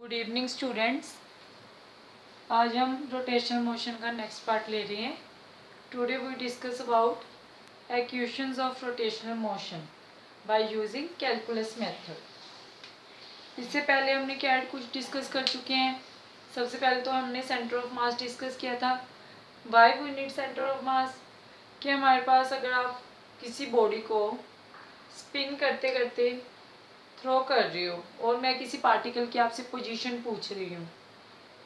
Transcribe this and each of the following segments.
Good evening students. आज हम rotational motion का नेक्स्ट पार्ट ले रहे हैं। Today we discuss about equations of rotational motion by using calculus method. इससे पहले हमने क्या कुछ डिस्कस कर चुके हैं। सबसे पहले तो हमने सेंटर ऑफ मास डिस्कस किया था। Why we need centre of mass, कि हमारे पास अगर आप किसी बॉडी को स्पिन करते करते थ्रो कर रही हो और मैं किसी पार्टिकल की आपसे पोजीशन पूछ रही हूँ,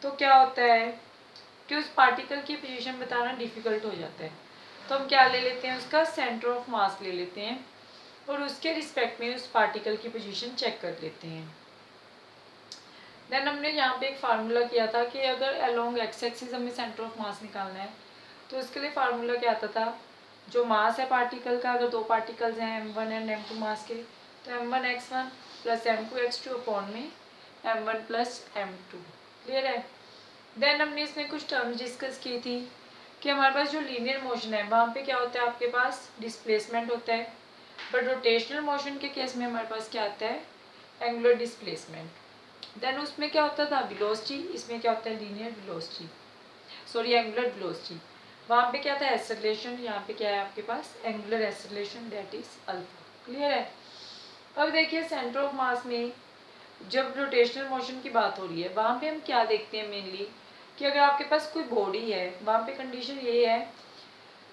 तो क्या होता है कि उस पार्टिकल की पोजीशन बताना डिफ़िकल्ट हो जाता है। तो हम क्या ले लेते हैं, उसका सेंटर ऑफ मास ले लेते हैं और उसके रिस्पेक्ट में उस पार्टिकल की पोजीशन चेक कर लेते हैं। देन हमने यहाँ पे एक फार्मूला किया था कि अगर अलोंग एक्स एक्सिस हमें सेंटर ऑफ मास निकालना है तो उसके लिए फार्मूला क्या आता था, जो मास है पार्टिकल का, अगर दो पार्टिकल्स हैं m1 एंड m2 मास के, तो m1x1 प्लस m2x2 अपॉन में m1 प्लस m2। क्लियर है। देन हमने इसमें कुछ टर्म्स डिस्कस की थी कि हमारे पास जो लीनियर मोशन है वहाँ पे क्या होता है, आपके पास डिस्प्लेसमेंट होता है, बट रोटेशनल मोशन के केस में हमारे पास क्या आता है, एंगुलर डिस्प्लेसमेंट। देन उसमें क्या होता था, वेलोसिटी, इसमें क्या होता है, linear velocity, sorry angular velocity. वहाँ पे क्या था, एक्सेलरेशन, यहाँ पे क्या है आपके पास, angular acceleration, that is alpha. Clear है। अब देखिए सेंटर ऑफ मास में जब रोटेशनल मोशन की बात हो रही है, वहाँ पे हम क्या देखते हैं मेनली, कि अगर आपके पास कोई बॉडी है, वहाँ पे कंडीशन ये है,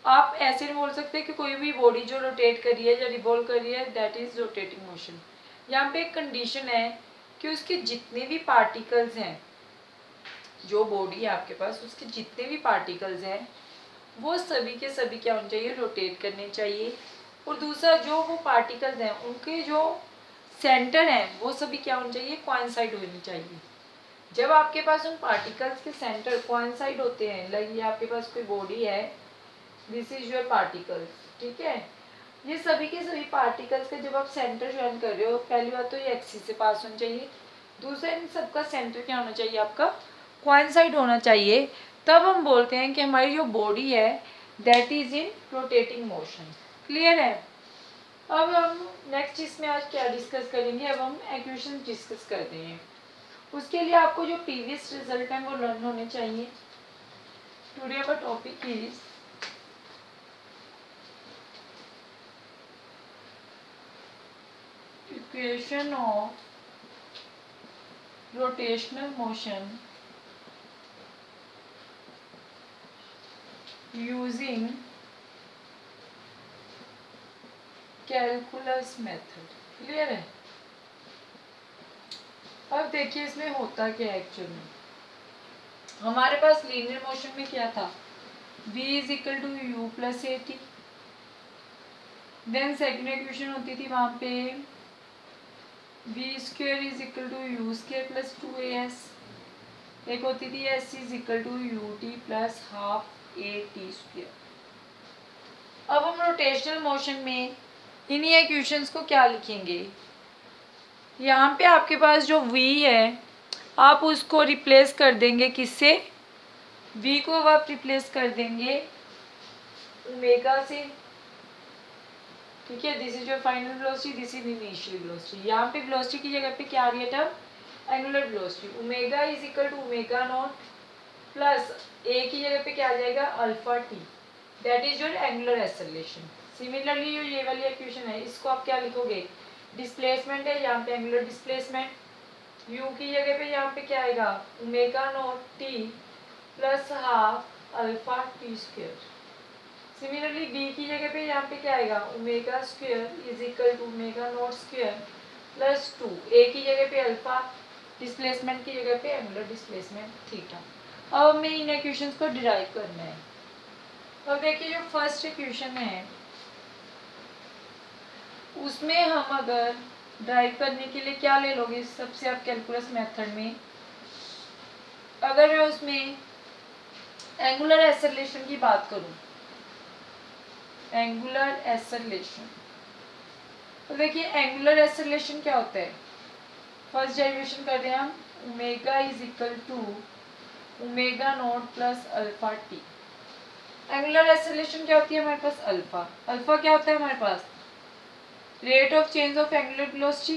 आप ऐसे नहीं बोल सकते कि कोई भी बॉडी जो रोटेट कर रही है या रिवॉल्व कर रही है, दैट इज रोटेटिंग मोशन। यहाँ पे एक कंडीशन है कि उसके जितने भी पार्टिकल्स हैं, जो बॉडी है आपके पास, उसके जितने भी पार्टिकल्स हैं वो सभी के सभी क्या होने चाहिए, रोटेट करने चाहिए। और दूसरा, जो वो पार्टिकल्स हैं उनके जो सेंटर हैं वो सभी क्या होने चाहिए, कोइंसाइड होनी चाहिए। जब आपके पास उन पार्टिकल्स के सेंटर कोइंसाइड होते हैं, लाइक ये आपके पास कोई बॉडी है, दिस इज योर पार्टिकल्स, ठीक है, ये सभी के सभी पार्टिकल्स के जब आप सेंटर ज्वाइन कर रहे हो, पहली बात तो ये एक्सिस से पास होना चाहिए, दूसरा इन सबका सेंटर क्या होना चाहिए, आपका कोइंसाइड होना चाहिए। तब हम बोलते हैं कि हमारी जो बॉडी है that is in rotating motion. Clear है। अब हम नेक्स्ट इसमें आज क्या डिस्कस करेंगे, अब हम इक्वेशन डिस्कस करते हैं। उसके लिए आपको जो प्रीवियस रिजल्ट है वो लर्न होने चाहिए। टुडे का topic is equation of rotational motion using calculus method. Clear है। अब देखिए इसमें होता क्या है एक्चुअल में, हमारे पास लीनियर मोशन में क्या था, v is equal to you plus A t. Then second equation होती थी वहां पे v square is equal to u square plus 2as। एक होती थी s is equal to u t plus half a t square. अब हम rotational motion में इन्हीं इक्वेशंस को क्या लिखेंगे, यहाँ पे आपके पास जो v है आप उसको रिप्लेस कर देंगे किससे, v को अब आप रिप्लेस कर देंगे ओमेगा से, ठीक है। This is your final velocity, this is initial velocity. यहाँ पे वेलोसिटी की जगह पे क्या आ रही है term, angular velocity. Omega is equal to omega not plus A की जगह पे क्या आ जाएगा, alpha T, that is your angular acceleration. Similarly जो ये वाली इक्वेशन है इसको आप क्या लिखोगे, डिस्प्लेसमेंट है, यहाँ पे एंगुलर डिस्प्लेसमेंट, यू की जगह पे यहाँ पे क्या आएगा, omega not t plus half alpha t square. Similarly B की जगह पे यहाँ पे क्या आएगा, omega square is equal to omega nought square plus 2, a की जगह पे अल्फा, डिस्प्लेसमेंट की जगह पे एंगुलर डिस्प्लेसमेंट थीटा। अब हमें इन इक्वेशंस को डिराइव करना है। अब देखिए जो फर्स्ट इक्वेशन है उसमें हम अगर ड्राइव करने के लिए क्या ले लोगे, सबसे आप कैलकुलस मेथड में, अगर मैं उसमें एंगुलर एक्सेलरेशन की बात करूं, एंगुलर एक्सेलरेशन, तो देखिए एंगुलर एक्सेलरेशन क्या होता है, फर्स्ट डेरिवेशन कर रहे हैं हम, omega is equal to omega not plus alpha t. Angular acceleration क्या होती है हमारे पास, अल्फा। अल्फा क्या होता है हमारे पास, rate of change of angular velocity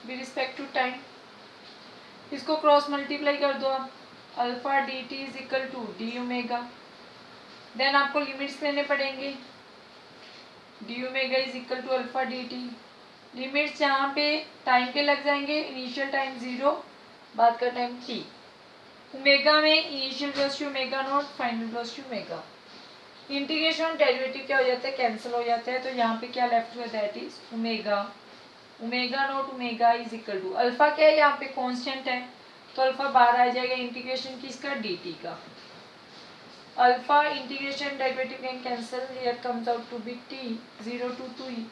with respect to time. इसको क्रॉस मल्टीप्लाई कर दो आप, alpha D T is equal to D omega. Then आपको लिमिट्स लेने पड़ेंगे, D omega is equal to alpha D T. Limits यहाँ पे time के लग जाएंगे, इनिशियल टाइम 0, बाद का टाइम t। ओमेगा में initial velocity omega naught, final velocity omega. Integration derivative क्या हो जाता है, कैंसिल हो जाता है, तो यहाँ पे क्या लेफ्ट हुआ, that is omega, omega not omega is equal to alpha क्या है यहाँ पे कांस्टेंट है, तो अल्फा बाहर आ जाएगा, इंटीग्रेशन किसका, dt का। Alpha integration derivative can cancel, here comes out to be t 0 to 2e।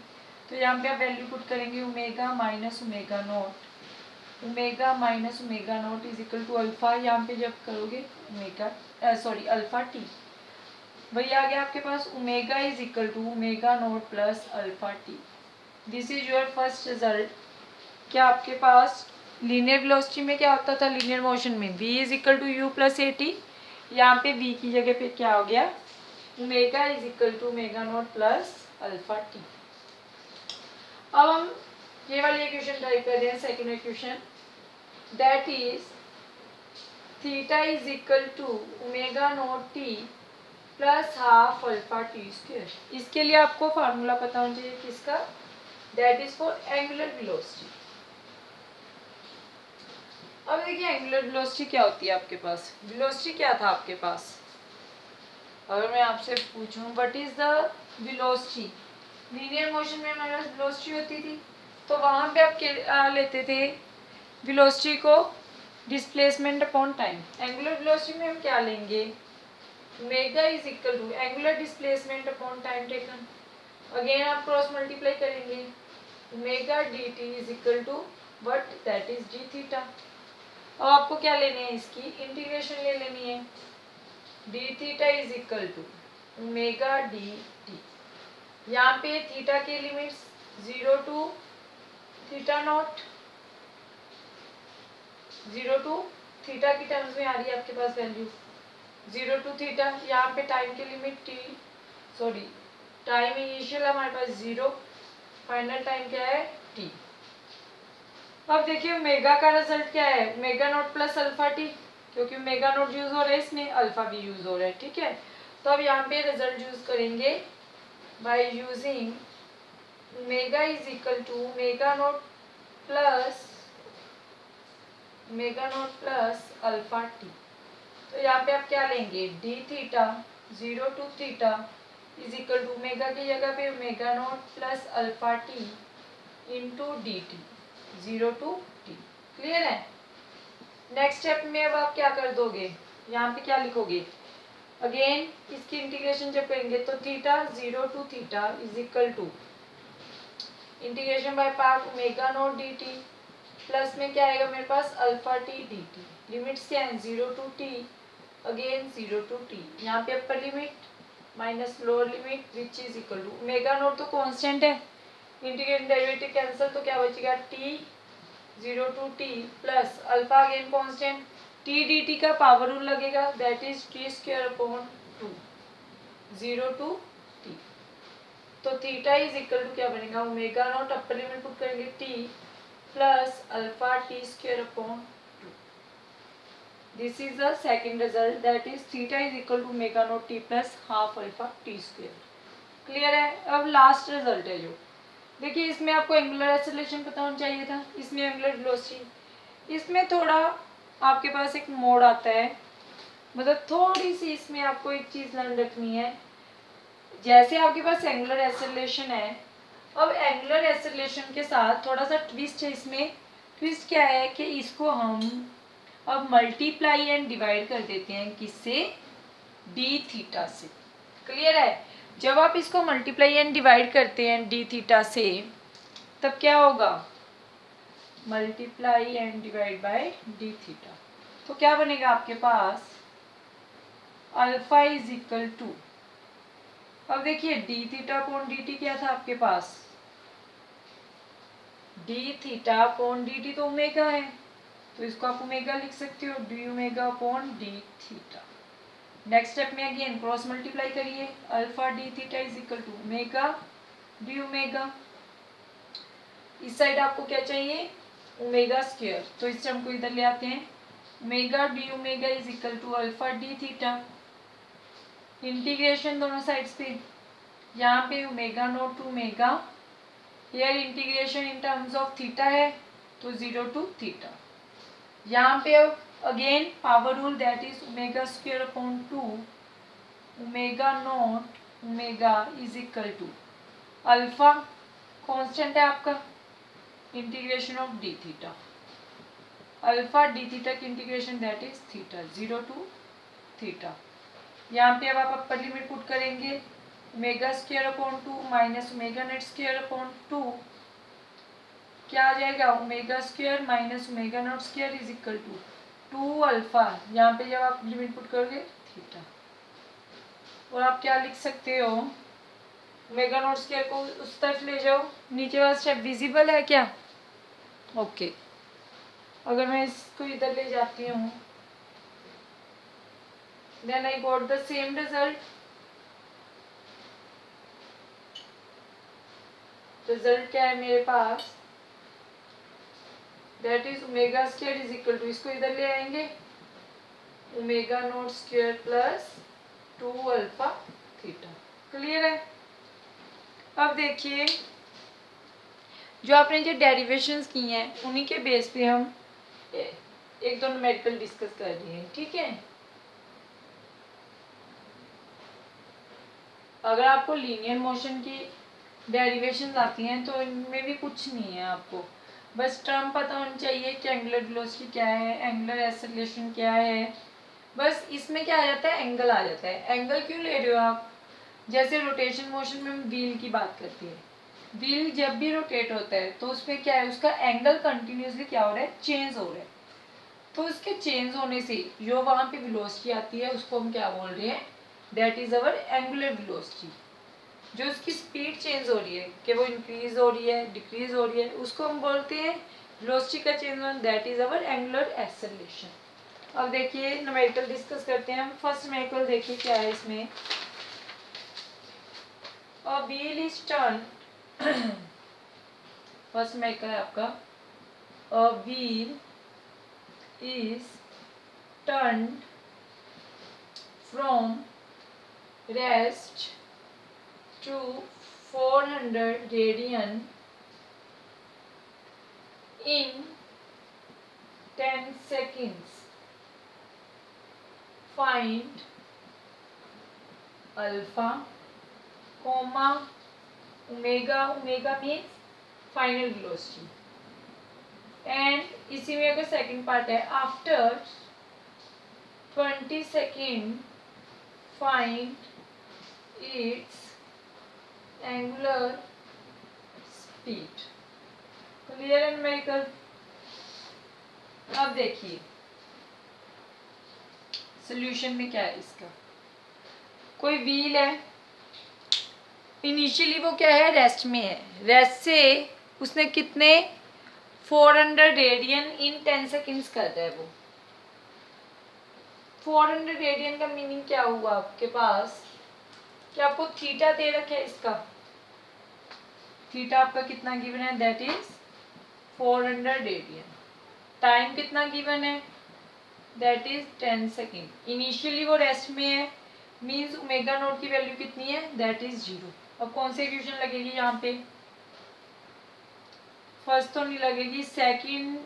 तो यहाँ पे आप वैल्यू पुट करेंगे omega minus omega not, omega minus omega nought is equal to alpha, यहाँ पे जब करोगे ओमेगा सॉरी अल्फा टी, वही आ गया आपके पास, omega is equal to omega not plus alpha T. This is your first result. क्या आपके पास लीनियर वेलोसिटी में क्या होता था, लीनियर मोशन में v is equal to you plus A T, यहाँ पे v की जगह पे क्या हो गया, omega is equal to omega not plus alpha T. अब हम ये वाली इक्वेशन टाइप कर रहे हैं, second equation, that is theta is equal to omega not t plus half alpha t square. इसके लिए आपको फार्मूला पता होना चाहिए किसका, that is for angular velocity. अब देखिए एंगुलर वेलोसिटी क्या होती है आपके पास, वेलोसिटी क्या था आपके पास, अगर मैं आपसे पूछूं what is the velocity, linear motion में हमारे पास वेलोसिटी होती थी, तो वहां पे आप क्या लेते थे, वेलोसिटी को displacement upon time. Angular velocity में हम क्या लेंगे, omega is equal to angular displacement upon time taken, again आप क्रॉस मल्टीप्लाई करेंगे, omega d T is equal to what, that is d theta. अब आपको क्या लेने हैं, इसकी इंटीग्रेशन ले लेनी है, d theta is equal to omega d t. यहाँ पे थीटा के limits 0 to theta nought, 0 to theta की टर्म्स में आ रही है आपके पास वैल्यू 0 टू थीटा। यहाँ पे टाइम की limit T, sorry time initial हमारे पास 0, फाइनल टाइम क्या है t। अब देखिए ओमेगा का रिजल्ट क्या है, omega not plus alpha T, क्योंकि ओमेगा नॉट यूज हो रहा है इसमें, अल्फा भी यूज हो रहा है, ठीक है। तो अब यहाँ पे रिजल्ट यूज करेंगे by using omega is equal to omega not plus alpha t. तो यहाँ पे आप क्या लेंगे, d theta 0 to theta is equal to omega की जगह पे omega not plus alpha t into d t 0 to t. Clear है। नेक्स्ट स्टेप में अब आप क्या कर दोगे, यहाँ पे क्या लिखोगे, अगेन इसकी इंटीग्रेशन जब करेंगे तो theta 0 to theta is equal to integration by part omega naught D T, plus में क्या आएगा मेरे पास alpha T D T. Limits क्या है 0 to T, again 0 to T, यहाँ पे upper limit minus lower limit which is equal to omega not तो कांस्टेंट है, इंटीग्रेशन डेरिवेटिव कैंसिल, तो क्या बचेगा T 0 to T plus alpha again constant, T D T का पावर रूल लगेगा, that is t square upon 2 0 to t. तो theta is equal to क्या बनेगा, omega naught upper limit put करेंगे t plus alpha t square upon 2। This is the second result, that is theta is equal to omega not t plus half alpha t square. Clear है। अब last result है जो, देखिए इसमें आपको angular acceleration पता होना चाहिए था, इसमें एंगुलर वेलोसिटी। इसमें थोड़ा आपके पास एक मोड आता है, मतलब थोड़ी सी इसमें आपको एक चीज़ ध्यान रखनी है, जैसे आपके पास एंगुलर एक्सेलरेशन है, अब एंगुलर एक्सेलरेशन के साथ थोड़ा सा ट्विस्ट है इसमें। ट्विस्ट क्या है कि इसको हम अब मल्टीप्लाई एंड डिवाइड कर देते हैं, किससे, डी थीटा से। क्लियर है। जब आप इसको मल्टीप्लाई एंड डिवाइड करते हैं डी थीटा से, तब क्या होगा, multiply and divide by d theta, तो क्या बनेगा आपके पास अल्फा इज इक्वल टू, अब देखिए d theta upon d t क्या था आपके पास, d theta upon d t तो ओमेगा है, तो इसको आप ओमेगा लिख सकते हो, d omega upon d theta. Next step में अगेन क्रॉस मल्टीप्लाई करिए, alpha d theta is equal to omega d omega. इस साइड आपको क्या चाहिए, ओमेगा स्क्वायर, तो इस टर्म को इधर ले आते हैं, omega d omega is equal to alpha d theta, integration दोनों साइड्स पे, यहाँ पे omega naught to omega, here integration in terms of theta है तो 0 टू थीटा, यहाँ पे अब again power rule that is omega square upon 2 omega not omega is equal to alpha constant है आपका, integration of d theta, alpha d theta की integration that is theta 0 to theta, यहाँ पे अब आप अपर लिमिट पुट करेंगे, omega square upon 2 minus omega nought square upon 2, क्या आ जाएगा, omega square minus omega not square is equal to 2 alpha, यहाँ पे जब आप लिमिट पुट करोगे थीटा, और आप क्या लिख सकते हो, ओमेगा नॉट स्क्वायर को उस तरफ ले जाओ, नीचे वाला स्टेप विजिबल है क्या, ओके अगर मैं इसको इधर ले जाती हूँ, then I got the same result, result क्या है मेरे पास, that is omega square is equal to, इसको इधर ले आएंगे, omega not square plus 2 alpha theta, clear है। अब देखिए जो आपने जो डेरिवेशंस की हैं उन्हीं के बेस पे हम एक दो न्यूमेरिकल डिस्कस कर रहे हैं, ठीक है। अगर आपको लीनियर मोशन की डेरिवेशंस आती हैं तो इनमें भी कुछ नहीं है, आपको बस टर्म पता होनी चाहिए कि एंगुलर वेलोसिटी क्या है, एंगुलर एक्सेलरेशन क्या है, बस इसमें क्या आ जाता है, एंगल आ जाता है। एंगल क्यों ले रहे हो आप, जैसे रोटेशन मोशन में हम व्हील की बात करते हैं, व्हील जब भी रोटेट होता है तो उसमें क्या है, उसका एंगल कंटिन्यूसली क्या हो रहा है, चेंज हो रहा है, तो उसके चेंज होने से जो वहाँ पे वेलोसिटी आती है उसको हम क्या बोल रहे हैं, that is our angular velocity. जो उसकी स्पीड चेंज हो रही है कि वो इंक्रीज हो रही है डिक्रीज हो रही है, उसको हम बोलते हैं वेलोसिटी का चेंज होना, that is our angular acceleration. अब देखिए न्यूमेरिकल डिस्कस करते हैं हम। फर्स्ट न्यूमेरिकल देखिए क्या है इसमें, a wheel is turn, first numerical है आपका, a wheel is turned from rest to 400 radian in 10 seconds. Find alpha, comma, omega, omega means final velocity. And इसी में अगर सेकंड पार्ट है, after 20 second find its angular speed, clear and numerical. अब देखिए solution में क्या है इसका, कोई व्हील है, इनिशियली वो क्या है, रेस्ट में है, रेस्ट से उसने कितने 400 रेडियन इन 10 सेकेंड्स कर रहा है वो। 400 रेडियन का मीनिंग क्या हुआ आपके पास, कि आपको थीटा दे रखा है, इसका थीटा आपका कितना गिवन है, दैट इज 400 रेडियन, टाइम कितना गिवन है, दैट इज 10 सेकेंड, इनिशियली वो रेस्ट में है, मीन्स ओमेगा नोट की वैल्यू कितनी है, दैट इज 0। अब कौन सी इक्वेशन लगेगी यहाँ पे, फर्स्ट तो नहीं लगेगी, सेकंड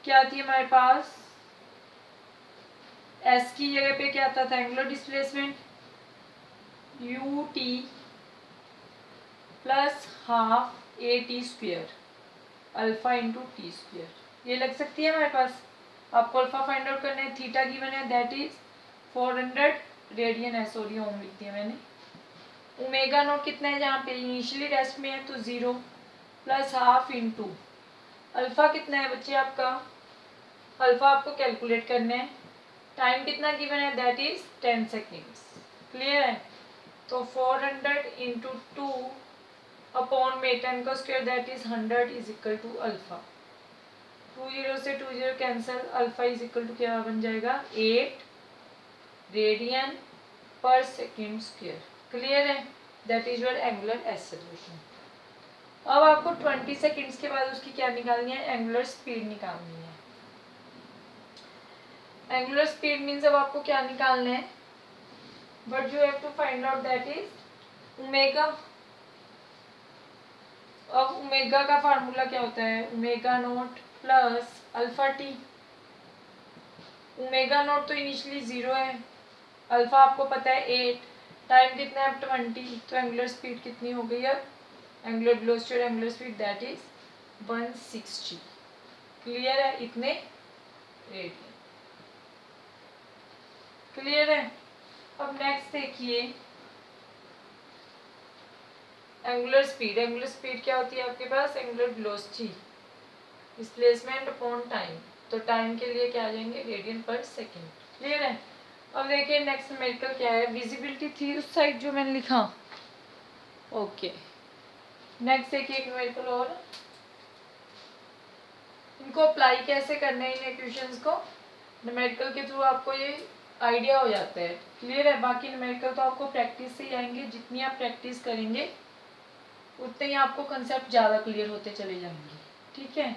क्या थी हमारे पास, एस की जगह पे क्या आता था, angular displacement, you t plus half a t square alpha into T square, ये लग सकती है हमारे पास। आपको अल्फा फाइंड आउट करना है, थीटा गिवन है दैट इज 400 रेडियन है, सॉरी ओम लिख दिया मैंने। ओमेगा नोट कितना है, जहाँ पे इनिशियली रेस्ट में है तो 0 प्लस हाफ इंटू अल्फा कितना है बच्चे आपका, अल्फा आपको कैलकुलेट करना है, टाइम कितना गिवन है, दैट इज 10 सेकेंड्स, क्लियर है। तो 400 इंटू 2 अपॉन में 10 का square that is 100 is equal to alpha, 20 से 20 cancel, alpha is equal to क्या बन जाएगा, 8 radian per second square, clear है, that is your angular acceleration. अब आपको 20 सेकेंड्स के बाद उसकी क्या निकालनी है, एंगुलर स्पीड निकालनी है। एंगुलर स्पीड मीन्स अब आपको क्या निकालना है, but you have to find out that is omega. अब ओमेगा का फार्मूला क्या होता है, omega not plus alpha t. Omega not तो इनिशियली 0 है, अल्फा आपको पता है 8, टाइम कितना है अब 20, तो एंगुलर स्पीड कितनी हो गई अब, एंगुलर वेलोसिटी और angular speed that is 160। Clear है, इतने रेडियन। क्लियर है। अब नेक्स्ट देखिए एंगुलर स्पीड। एंगुलर स्पीड क्या होती है आपके पास, angular velocity displacement upon time, तो टाइम के लिए क्या आ जाएंगे, रेडियन पर सेकेंड। क्लियर है। अब देखिए नेक्स्ट न्यूमेरिकल क्या है, विजिबिलिटी थी उस साइड जो मैंने लिखा। ओके नेक्स्ट देखिए एक न्यूमेरिकल और, इनको अप्लाई कैसे करना है इन इक्वेशंस को, न्यूमेरिकल के थ्रू आपको ये आइडिया हो जाता है। क्लियर है। बाकी न्यूमेरिकल तो आपको प्रैक्टिस से ही आएंगे, जितनी आप प्रैक्टिस करेंगे उतने ही आपको कंसेप्ट ज़्यादा क्लियर होते चले जाएंगे। ठीक है,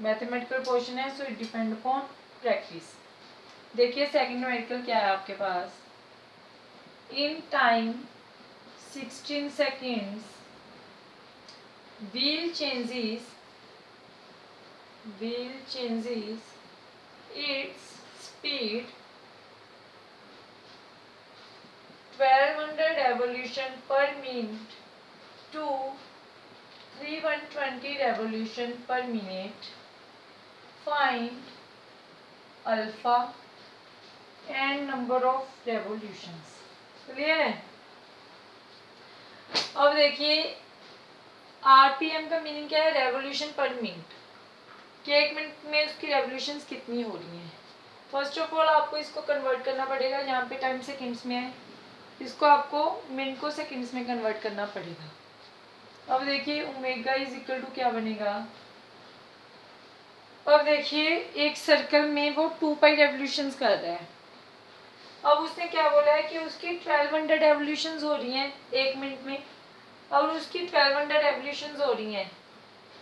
मैथमेटिकल पोर्शन है so it depend upon practice. देखिए सेकंड न्यूमेरिकल क्या है आपके पास, in time 16 seconds wheel changes its speed 1200 revolution per minute to 3120 revolution per minute. Find alpha and number of revolutions. Clear है। अब देखिए आरपीएम का meaning क्या है, रेवोल्यूशन पर मिनट, कि एक मिनट में उसकी रेवोल्यूशंस कितनी हो रही हैं। फर्स्ट ऑफ ऑल आपको इसको कन्वर्ट करना पड़ेगा, यहाँ पे टाइम सेकंड्स में है, इसको आपको मिनट को सेकंड्स में कन्वर्ट करना पड़ेगा। अब देखिए ओमेगा इज इक्वल टू क्या बनेगा, अब देखिए एक सर्कल में वो 2 पाई रेवोल्यूशंस कर रहा है। अब उसने क्या बोला है कि उसकी 1200 रेवोल्यूशंस हो रही हैं एक मिनट में, और उसकी 1200 रेवोल्यूशंस हो रही हैं,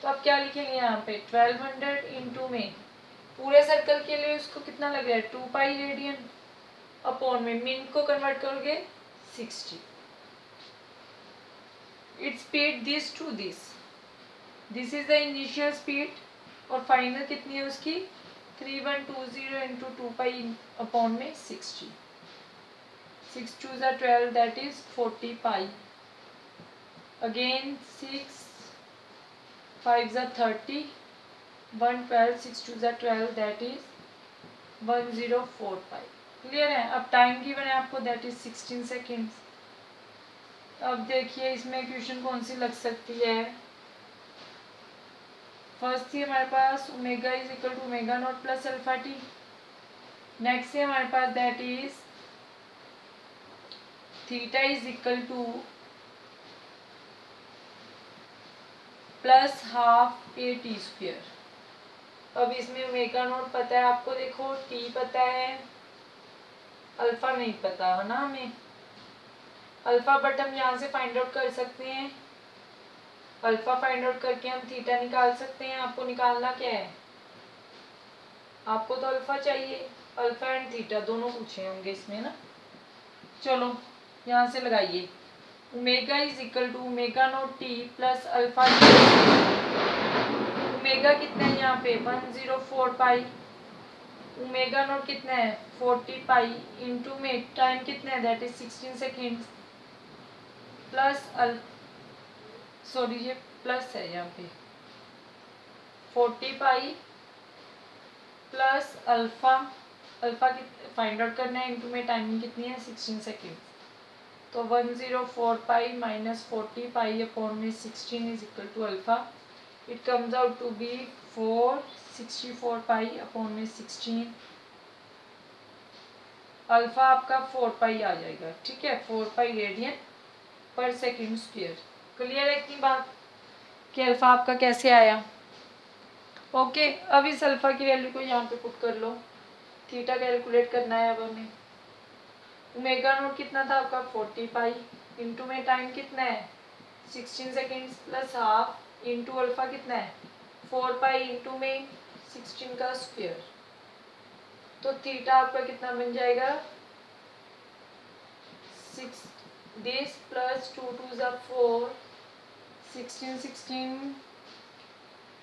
तो आप क्या लिखेंगे यहाँ पे 1200 इंटू में पूरे सर्कल के लिए उसको कितना लग रहा है 2 पाई रेडियन, अपॉन में मिनट को कन्वर्ट करोगे 60। It speed this to this is the initial speed, और फाइनल कितनी है उसकी 3120 इंटू 2 पाई अपॉन में 60। 6 2s are 12 that is 40 pi, again 6 5s are 30, 1 12 6 2s are 12 that is 104 pi। Clear है। अब टाइम गिवन है आपको दैट इज 16 सेकेंड्स। अब देखिए इसमें क्वेश्चन कौन सी लग सकती है, फर्स्ट थी हमारे पास omega is equal to omega not plus alpha t. Next है हमारे पास that is theta is equal to plus half a t square. अब इसमें ओमेगा नॉट पता है आपको, देखो टी पता है, अल्फा नहीं पता है ना हमें, अल्फा बट हम यहाँ से फाइंड आउट कर सकते हैं, अल्फा फाइंड आउट करके हम थीटा निकाल सकते हैं। आपको निकालना क्या है, आपको तो अल्फा चाहिए, अल्फा एंड थीटा दोनों पूछे होंगे इसमें ना। चलो यहाँ से लगाइए, omega is equal to omega not t plus alpha t. Omega कितना है यहाँ पे 104 पाई, ओमेगा नॉट कितना है 40 पाई, इंटू में टाइम कितना है that is 16 seconds, plus sorry ये प्लस है यहाँ पे 40 पाई प्लस अल्फा, अल्फा की फाइंड आउट करना है, इंटू में टाइमिंग कितनी है 16 सेकेंड, तो 104 पाई माइनस 40 पाई अपॉन में 16 is equal to alpha, it comes out to be 464 pi upon में 16, अल्फा आपका 4 पाई आ जाएगा। ठीक है, 4 pi radian per second square. Clear है इतनी बात कि अल्फा आपका कैसे आया। ओके अब इस अल्फा की वैल्यू को यहाँ पे पुट कर लो, थीटा कैलकुलेट करना है अब हमें। ओमेगा नोट कितना था आपका 40 पाई, इंटू में टाइम कितना है 16 seconds plus half into alpha कितना है 4 पाई इंटू में 16 का स्क्वायर, तो थीटा आपका कितना बन जाएगा 6 दिस प्लस 2 2 ज़ा 4 16 16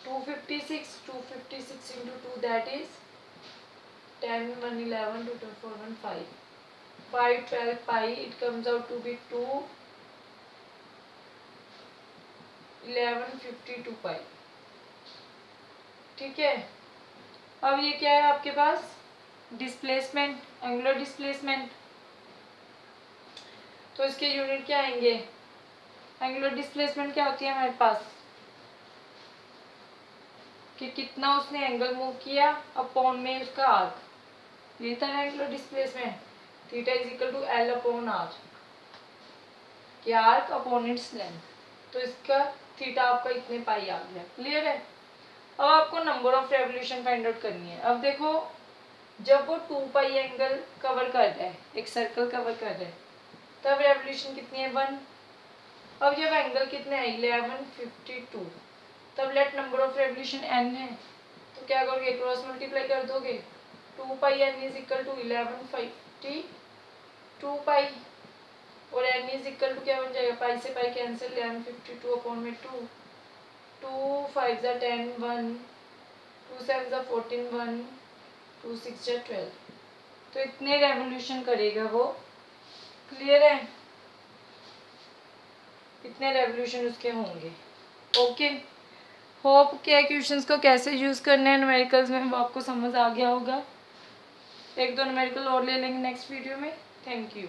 256 256 into 2 that is 10 1 11 2 2 4 1 5 5 12 pi it comes out to be 2 11 52 pi। ठीक है, अब ये क्या है आपके पास डिस्प्लेसमेंट, एंगुलर डिस्प्लेसमेंट, तो इसके यूनिट क्या आएंगे, एंगुलर डिस्प्लेसमेंट क्या होती है हमारे पास कि कितना उसने एंगल मूव किया अपॉन में उसका आर्क, ये था angular displacement. Theta is equal to l upon r, कि आर्क अपॉन इट्स लेंथ, तो इसका थीटा आपका इतने पाई आ गया। क्लियर है। अब आपको number of revolution find out करनी है। अब देखो जब वो 2 पाई एंगल कवर कर रहा है, एक सर्कल कवर कर रहा है, तब रेवोल्यूशन कितनी है 1। अब जब एंगल कितने है 1152, तब let number of revolution n है, तो क्या करोगे क्रॉस मल्टीप्लाई कर दोगे, 2 पाई n इज इक्वल टू 1152 पाई, और n इज इक्वल टू क्या बन जाएगा, पाई से पाई कैंसिल 1152 अपॉन में 2 2 5 ज़ा 10 1 2 7 ज़ा 14 1 2 6 ज़ा 12, तो इतने रेवोल्यूशन करेगा वो। क्लियर है, इतने रेवोल्यूशन उसके होंगे। ओके, होप के इक्वेशंस को कैसे यूज़ करना है न्यूमेरिकल्स में वो आपको समझ आ गया होगा। एक दो न्यूमेरिकल और ले लेंगे नेक्स्ट वीडियो में। Thank you.